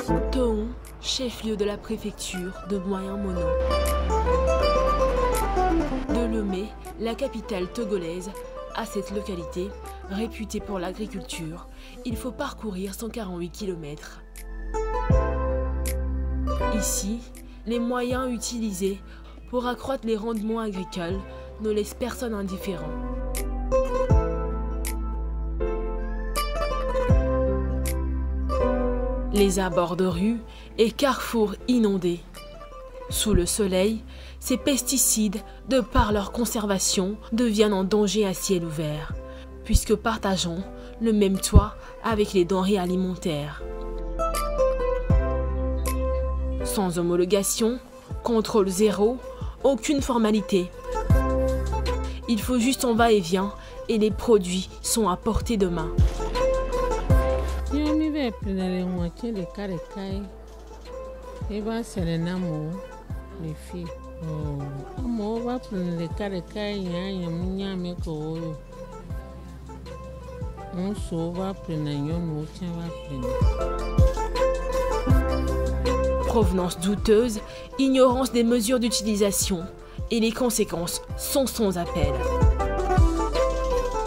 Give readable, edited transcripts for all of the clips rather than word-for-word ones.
Tohon, chef-lieu de la préfecture de Moyen-Mono. De Lomé, la capitale togolaise, à cette localité, réputée pour l'agriculture, il faut parcourir 148 km. Ici, les moyens utilisés pour accroître les rendements agricoles ne laissent personne indifférent. Les abords de rues et carrefours inondés. Sous le soleil, ces pesticides, de par leur conservation, deviennent un danger à ciel ouvert, puisque partageons le même toit avec les denrées alimentaires. Sans homologation, contrôle zéro, aucune formalité. Il faut juste un va-et-vient et les produits sont à portée de main. Provenance douteuse, ignorance des mesures d'utilisation et les conséquences sont sans appel.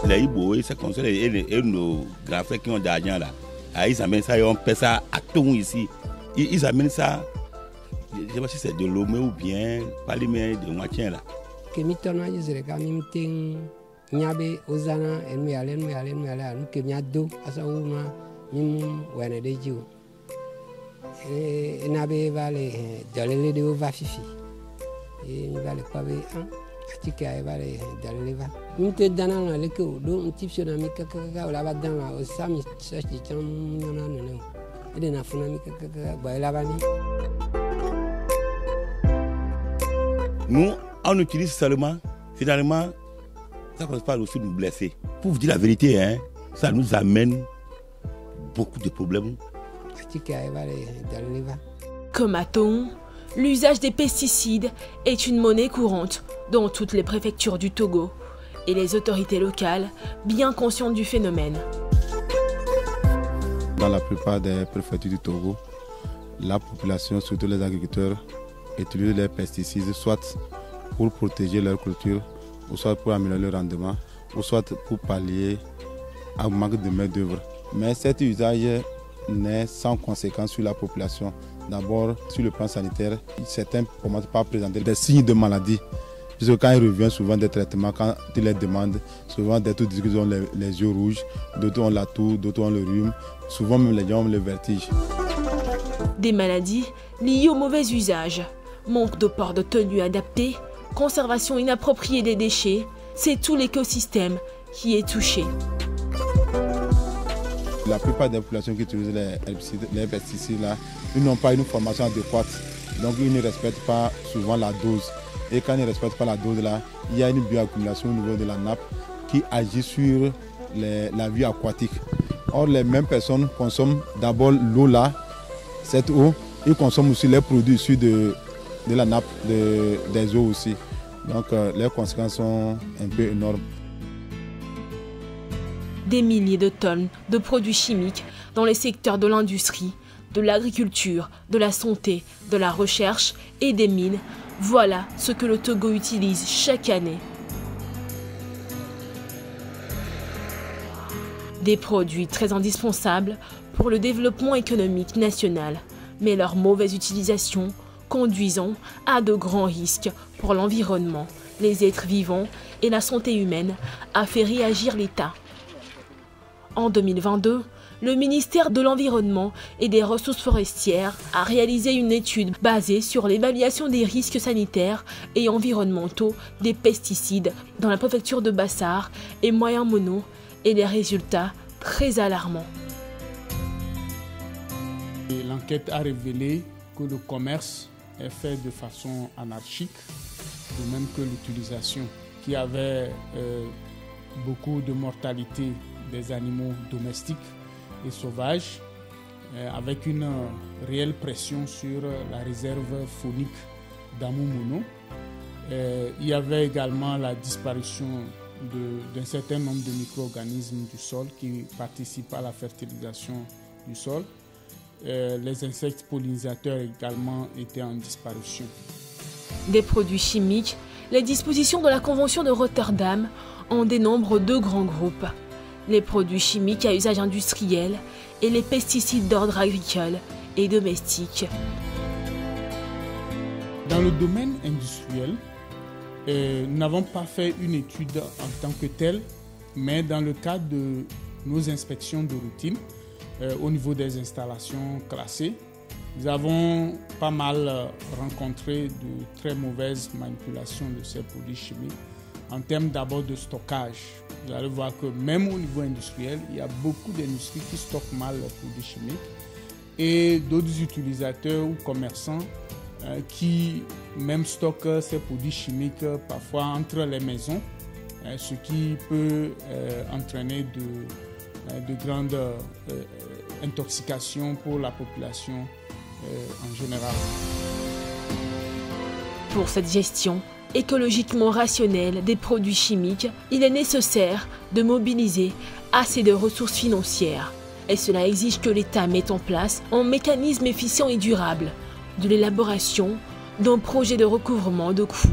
Les Ibo, c'est comme ça, et nos grands frères qui ont de l'argent là, ils amènent ça et on paie ça à tout ici. Ils amènent ça, je ne sais pas si c'est de Lomé ou bien pas les mains de Moitien là. Que mitona Israël quand même ting nyabe ozana enu yale anu que miado asa uma mim wana de jiu. Et nabe vale dalele de va fifi. Et vale pas be atika vale dalele va. Minte dana na leke do un sur na mikaka la ba dans la osami search di cham nona no. Et de na funa mikaka ba la bani. Nous, on utilise seulement, finalement, ça ne pas aussi nous blesser. Pour vous dire la vérité, hein, ça nous amène beaucoup de problèmes. Comme à Tohon, l'usage des pesticides est une monnaie courante dans toutes les préfectures du Togo et les autorités locales, bien conscientes du phénomène. Dans la plupart des préfectures du Togo, la population, surtout les agriculteurs, utilisent les pesticides soit pour protéger leur culture, ou soit pour améliorer le rendement, ou soit pour pallier au manque de main-d'œuvre. Mais cet usage n'est sans conséquence sur la population. D'abord, sur le plan sanitaire, certains commencent par présenter des signes de maladie. Puisque quand ils reviennent souvent des traitements, quand ils les demandent, souvent des disent qu'ils ont les yeux rouges, d'autres ont la toux, d'autres ont le rhume, souvent même les gens ont le vertige. Des maladies liées au mauvais usage, manque de port de tenue adapté, conservation inappropriée des déchets, c'est tout l'écosystème qui est touché. La plupart des populations qui utilisent les pesticides, là, ils n'ont pas une formation adéquate. Donc ils ne respectent pas souvent la dose. Et quand ils ne respectent pas la dose, là, il y a une bioaccumulation au niveau de la nappe qui agit sur la vie aquatique. Or, les mêmes personnes consomment d'abord l'eau là, cette eau, ils consomment aussi les produits issus de la nappe des eaux aussi. Donc les conséquences sont un peu énormes. Des milliers de tonnes de produits chimiques dans les secteurs de l'industrie, de l'agriculture, de la santé, de la recherche et des mines. Voilà ce que le Togo utilise chaque année. Des produits très indispensables pour le développement économique national, mais leur mauvaise utilisation conduisant à de grands risques pour l'environnement, les êtres vivants et la santé humaine, a fait réagir l'État. En 2022, le ministère de l'Environnement et des Ressources forestières a réalisé une étude basée sur l'évaluation des risques sanitaires et environnementaux des pesticides dans la préfecture de Bassar et Moyen-Mono, et les résultats très alarmants. L'enquête a révélé que le commerce est fait de façon anarchique, de même que l'utilisation, qui avait beaucoup de mortalité des animaux domestiques et sauvages, avec une réelle pression sur la réserve faunique d'Amoumono. Il y avait également la disparition d'un certain nombre de micro-organismes du sol qui participent à la fertilisation du sol. les insectes pollinisateurs également étaient en disparition. Des produits chimiques, les dispositions de la Convention de Rotterdam en dénombrent 2 grands groupes. Les produits chimiques à usage industriel et les pesticides d'ordre agricole et domestique. Dans le domaine industriel, nous n'avons pas fait une étude en tant que telle, mais dans le cadre de nos inspections de routine, au niveau des installations classées, nous avons pas mal rencontré de très mauvaises manipulations de ces produits chimiques en termes d'abord de stockage. Vous allez voir que même au niveau industriel, il y a beaucoup d'industries qui stockent mal leurs produits chimiques et d'autres utilisateurs ou commerçants qui même stockent ces produits chimiques parfois entre les maisons, ce qui peut entraîner de grandes intoxications pour la population en général. Pour cette gestion écologiquement rationnelle des produits chimiques, il est nécessaire de mobiliser assez de ressources financières. Et cela exige que l'État mette en place un mécanisme efficient et durable de l'élaboration d'un projet de recouvrement de coûts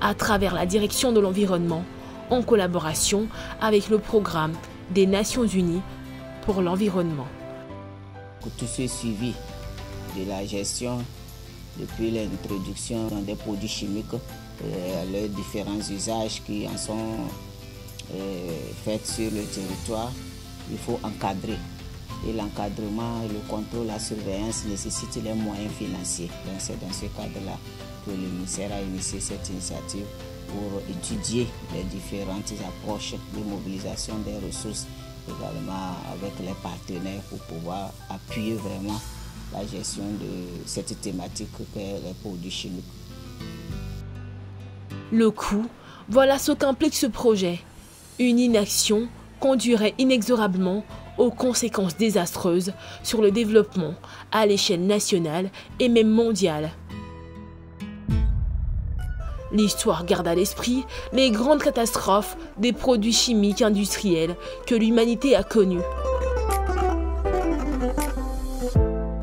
à travers la direction de l'environnement en collaboration avec le programme des Nations Unies pour l'environnement. Tout ce suivi de la gestion depuis l'introduction des produits chimiques, les différents usages qui en sont faits sur le territoire, il faut encadrer. Et l'encadrement, le contrôle, la surveillance nécessitent les moyens financiers. Donc c'est dans ce cadre-là que le ministère a initié cette initiative pour étudier les différentes approches de mobilisation des ressources, également avec les partenaires pour pouvoir appuyer vraiment la gestion de cette thématique qu'est les produits chimiques. Le coût, voilà ce qu'implique ce projet. Une inaction conduirait inexorablement aux conséquences désastreuses sur le développement à l'échelle nationale et même mondiale. L'histoire garde à l'esprit les grandes catastrophes des produits chimiques industriels que l'humanité a connues.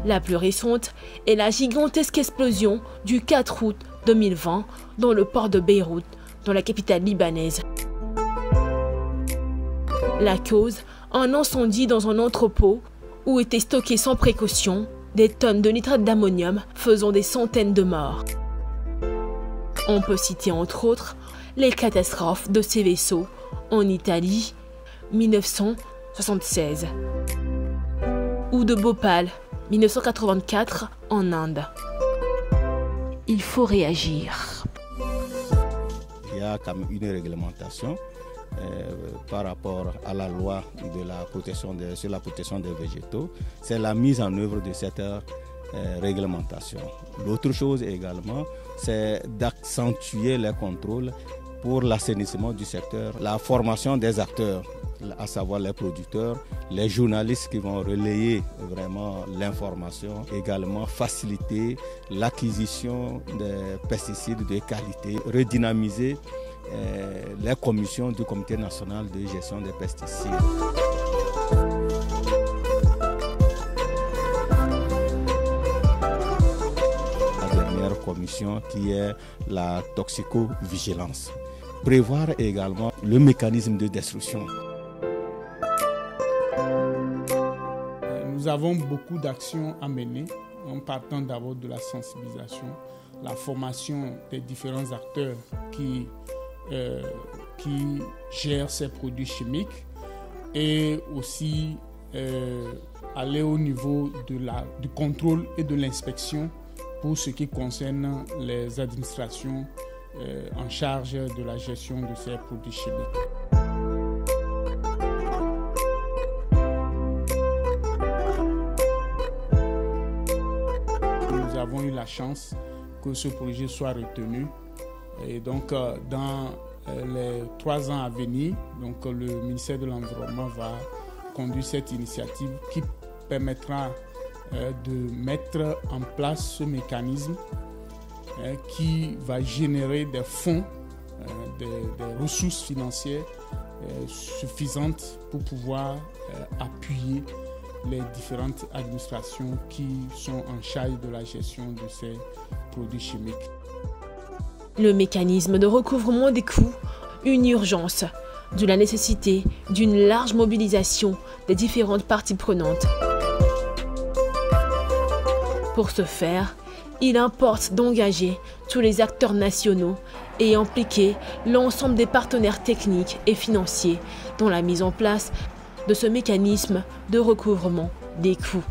La plus récente est la gigantesque explosion du 4 août 2020 dans le port de Beyrouth, dans la capitale libanaise. La cause, un incendie dans un entrepôt où étaient stockés sans précaution des tonnes de nitrate d'ammonium faisant des centaines de morts. On peut citer entre autres les catastrophes de ces vaisseaux en Italie, 1976, ou de Bhopal, 1984, en Inde. Il faut réagir. Il y a quand même une réglementation par rapport à la loi de la protection sur la protection des végétaux. C'est la mise en œuvre de cette réglementation. L'autre chose également, c'est d'accentuer les contrôles pour l'assainissement du secteur, la formation des acteurs, à savoir les producteurs, les journalistes qui vont relayer vraiment l'information, également faciliter l'acquisition des pesticides de qualité, redynamiser les commissions du Comité national de gestion des pesticides. La dernière commission qui est la toxicovigilance. Prévoir également le mécanisme de destruction. Nous avons beaucoup d'actions à mener en partant d'abord de la sensibilisation, la formation des différents acteurs qui gèrent ces produits chimiques et aussi aller au niveau du contrôle et de l'inspection pour ce qui concerne les administrations en charge de la gestion de ces produits chimiques. Nous avons eu la chance que ce projet soit retenu. Et donc, dans les 3 ans à venir, donc, le ministère de l'Environnement va conduire cette initiative qui permettra de mettre en place ce mécanisme qui va générer des fonds, des ressources financières suffisantes pour pouvoir appuyer les différentes administrations qui sont en charge de la gestion de ces produits chimiques. Le mécanisme de recouvrement des coûts, une urgence, de la nécessité d'une large mobilisation des différentes parties prenantes. Pour ce faire, il importe d'engager tous les acteurs nationaux et impliquer l'ensemble des partenaires techniques et financiers dans la mise en place de ce mécanisme de recouvrement des coûts.